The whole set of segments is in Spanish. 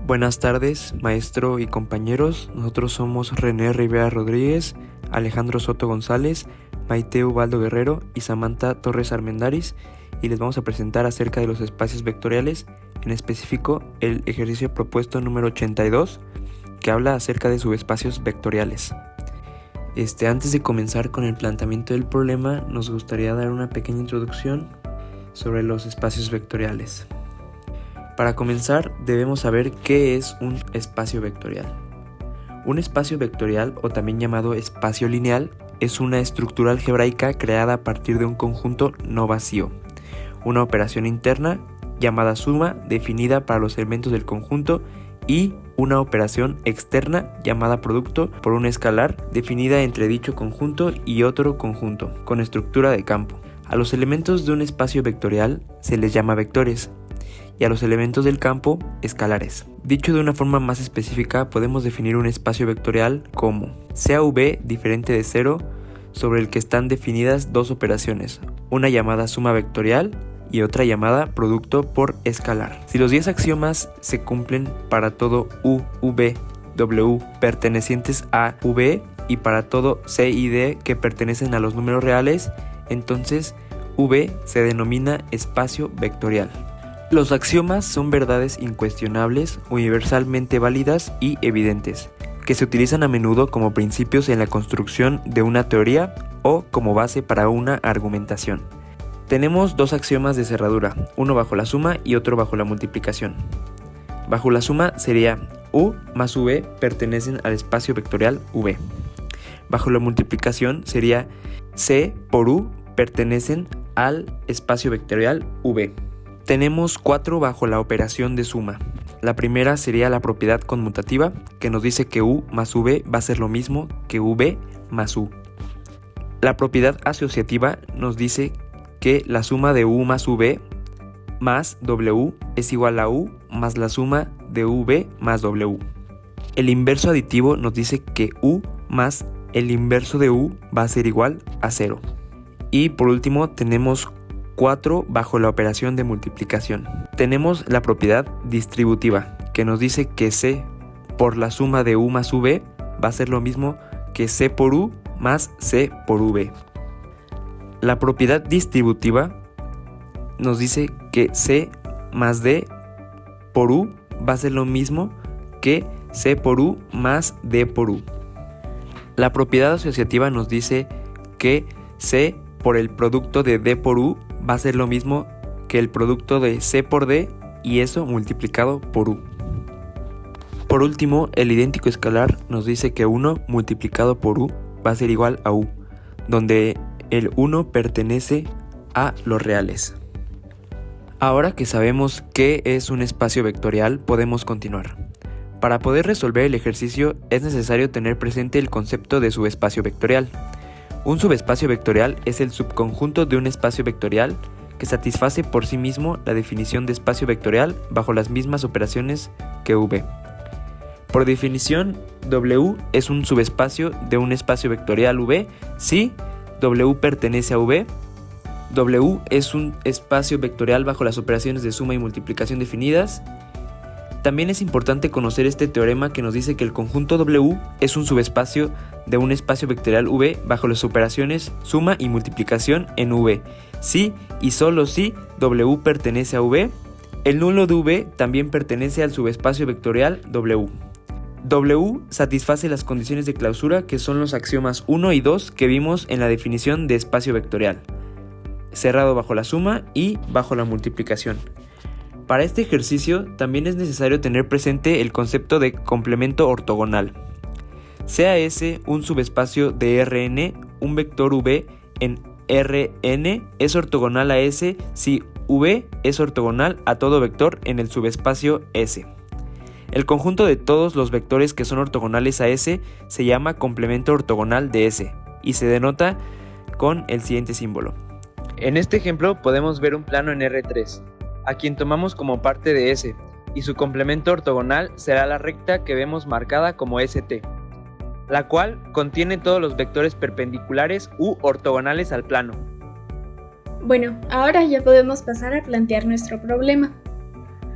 Buenas tardes, maestro y compañeros. Nosotros somos René Rivera Rodríguez, Alejandro Soto González, Maite Ubaldo Guerrero y Samantha Torres Armendáriz, y les vamos a presentar acerca de los espacios vectoriales, en específico el ejercicio propuesto número 82, que habla acerca de subespacios vectoriales. Antes de comenzar con el planteamiento del problema, nos gustaría dar una pequeña introducción sobre los espacios vectoriales. Para comenzar, debemos saber qué es un espacio vectorial. Un espacio vectorial, o también llamado espacio lineal, es una estructura algebraica creada a partir de un conjunto no vacío, una operación interna llamada suma definida para los elementos del conjunto y una operación externa llamada producto por un escalar definida entre dicho conjunto y otro conjunto, con estructura de campo. A los elementos de un espacio vectorial se les llama vectores, y a los elementos del campo, escalares. Dicho de una forma más específica, podemos definir un espacio vectorial como sea V diferente de 0 sobre el que están definidas dos operaciones, una llamada suma vectorial y otra llamada producto por escalar. Si los 10 axiomas se cumplen para todo U, V, W pertenecientes a V y para todo C y D que pertenecen a los números reales, entonces V se denomina espacio vectorial. Los axiomas son verdades incuestionables, universalmente válidas y evidentes, que se utilizan a menudo como principios en la construcción de una teoría o como base para una argumentación. Tenemos dos axiomas de cerradura, uno bajo la suma y otro bajo la multiplicación. Bajo la suma sería U más V pertenecen al espacio vectorial V. Bajo la multiplicación sería C por U pertenecen al espacio vectorial V. Tenemos 4 bajo la operación de suma. La primera sería la propiedad conmutativa, que nos dice que U más V va a ser lo mismo que V más U. La propiedad asociativa nos dice que la suma de U más V más W es igual a U más la suma de V más W. El inverso aditivo nos dice que U más el inverso de U va a ser igual a 0. Y por último tenemos 4 bajo la operación de multiplicación. Tenemos la propiedad distributiva, que nos dice que C por la suma de U más V va a ser lo mismo que C por U más C por V. La propiedad distributiva nos dice que C más D por U va a ser lo mismo que C por U más D por U. La propiedad asociativa nos dice que C por el producto de D por U va a ser lo mismo que el producto de C por D y eso multiplicado por U. Por último, el idéntico escalar nos dice que 1 multiplicado por U va a ser igual a U, donde el 1 pertenece a los reales. Ahora que sabemos qué es un espacio vectorial, podemos continuar. Para poder resolver el ejercicio es necesario tener presente el concepto de subespacio vectorial. Un subespacio vectorial es el subconjunto de un espacio vectorial que satisface por sí mismo la definición de espacio vectorial bajo las mismas operaciones que V. Por definición, W es un subespacio de un espacio vectorial V si W pertenece a V. W es un espacio vectorial bajo las operaciones de suma y multiplicación definidas. También es importante conocer este teorema que nos dice que el conjunto W es un subespacio de un espacio vectorial V bajo las operaciones suma y multiplicación en V. Si y solo si W pertenece a V, el nulo de V también pertenece al subespacio vectorial W. W satisface las condiciones de clausura que son los axiomas 1 y 2 que vimos en la definición de espacio vectorial, cerrado bajo la suma y bajo la multiplicación. Para este ejercicio también es necesario tener presente el concepto de complemento ortogonal. Sea S un subespacio de Rn, un vector V en Rn es ortogonal a S si V es ortogonal a todo vector en el subespacio S. El conjunto de todos los vectores que son ortogonales a S se llama complemento ortogonal de S y se denota con el siguiente símbolo. En este ejemplo podemos ver un plano en R3, a quien tomamos como parte de S, y su complemento ortogonal será la recta que vemos marcada como ST, la cual contiene todos los vectores perpendiculares u ortogonales al plano. Bueno, ahora ya podemos pasar a plantear nuestro problema.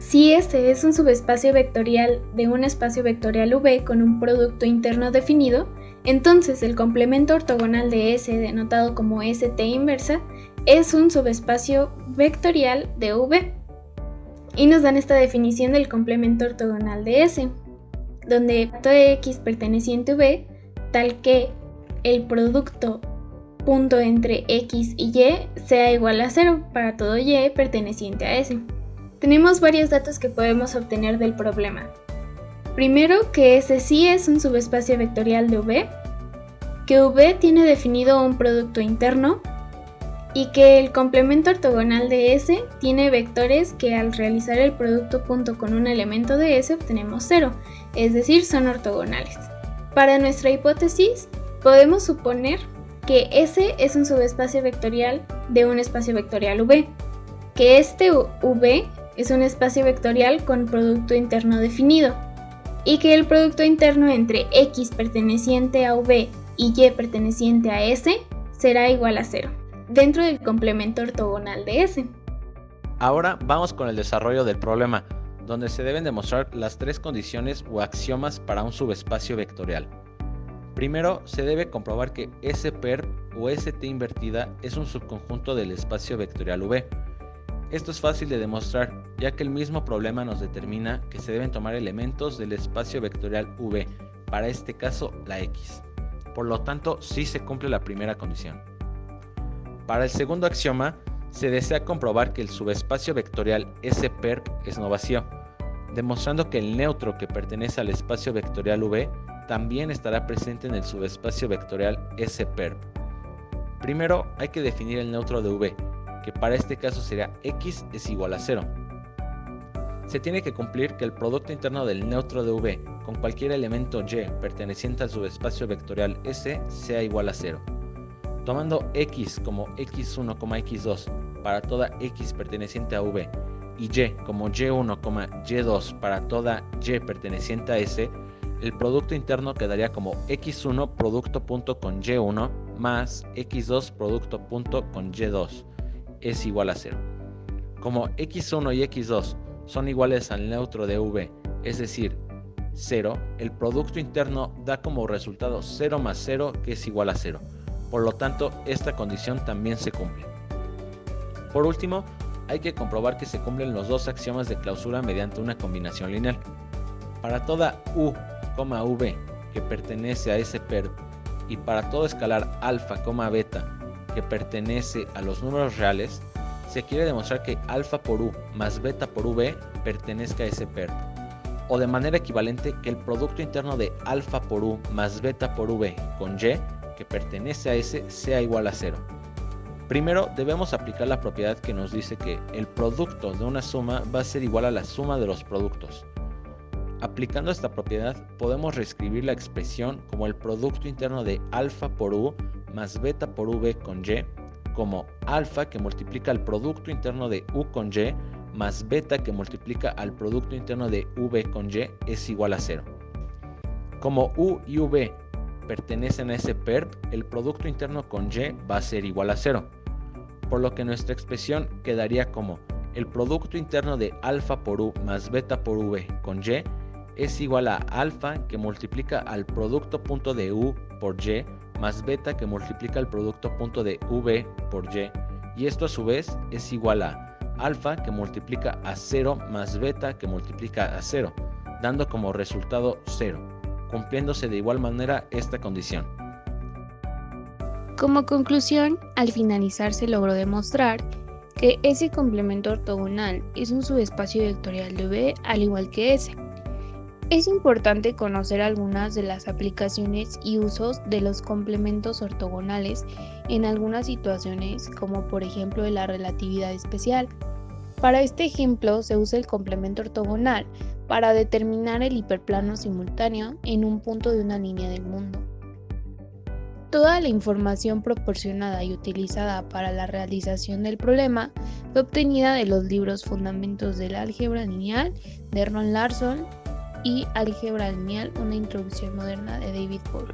Si S es un subespacio vectorial de un espacio vectorial V con un producto interno definido, entonces el complemento ortogonal de S, denotado como ST inversa, es un subespacio vectorial de V. Y nos dan esta definición del complemento ortogonal de S, donde todo X perteneciente a V, tal que el producto punto entre X y Y sea igual a 0 para todo Y perteneciente a S. Tenemos varios datos que podemos obtener del problema. Primero, que S sí es un subespacio vectorial de V, que V tiene definido un producto interno y que el complemento ortogonal de S tiene vectores que al realizar el producto punto con un elemento de S obtenemos 0, es decir, son ortogonales. Para nuestra hipótesis, podemos suponer que S es un subespacio vectorial de un espacio vectorial V, que este V es un espacio vectorial con producto interno definido, y que el producto interno entre X perteneciente a V y Y perteneciente a S será igual a 0, dentro del complemento ortogonal de S. Ahora vamos con el desarrollo del problema, donde se deben demostrar las tres condiciones o axiomas para un subespacio vectorial. Primero, se debe comprobar que S-perp o ST invertida es un subconjunto del espacio vectorial V. Esto es fácil de demostrar, ya que el mismo problema nos determina que se deben tomar elementos del espacio vectorial V, para este caso la X. Por lo tanto, sí se cumple la primera condición. Para el segundo axioma, se desea comprobar que el subespacio vectorial S-perp es no vacío, demostrando que el neutro que pertenece al espacio vectorial V también estará presente en el subespacio vectorial S-perp. Primero hay que definir el neutro de V, que para este caso sería X es igual a 0. Se tiene que cumplir que el producto interno del neutro de V con cualquier elemento Y perteneciente al subespacio vectorial S sea igual a 0. Tomando X como X1, X2 para toda X perteneciente a V y Y como Y1, Y2 para toda Y perteneciente a S, el producto interno quedaría como X1 producto punto con Y1 más X2 producto punto con Y2 es igual a 0. Como X1 y X2 son iguales al neutro de V, es decir, 0, el producto interno da como resultado 0 más 0, que es igual a 0. Por lo tanto, esta condición también se cumple. Por último, hay que comprobar que se cumplen los dos axiomas de clausura mediante una combinación lineal. Para toda U, V que pertenece a S-perp y para todo escalar alfa, beta que pertenece a los números reales, se quiere demostrar que alfa por U más beta por V pertenezca a S-perp, o de manera equivalente que el producto interno de alfa por U más beta por V con Y que pertenece a S sea igual a 0. Primero debemos aplicar la propiedad que nos dice que el producto de una suma va a ser igual a la suma de los productos. Aplicando esta propiedad podemos reescribir la expresión como el producto interno de alfa por U más beta por V con Y como alfa que multiplica al producto interno de U con Y más beta que multiplica al producto interno de V con Y es igual a 0. Como U y V pertenecen a S-perp, el producto interno con Y va a ser igual a 0, por lo que nuestra expresión quedaría como el producto interno de alfa por U más beta por V con Y es igual a alfa que multiplica al producto punto de U por Y más beta que multiplica el producto punto de V por Y, y esto a su vez es igual a alfa que multiplica a 0 más beta que multiplica a 0, dando como resultado 0, cumpliéndose de igual manera esta condición. Como conclusión, al finalizar se logró demostrar que ese complemento ortogonal es un subespacio vectorial de V al igual que S. Es importante conocer algunas de las aplicaciones y usos de los complementos ortogonales en algunas situaciones, como por ejemplo de la relatividad especial. Para este ejemplo se usa el complemento ortogonal para determinar el hiperplano simultáneo en un punto de una línea del mundo. Toda la información proporcionada y utilizada para la realización del problema fue obtenida de los libros Fundamentos del álgebra lineal de Ron Larson y Álgebra lineal, una introducción moderna de David Bohr.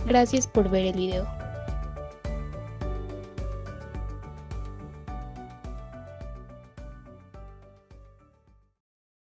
Gracias por ver el video.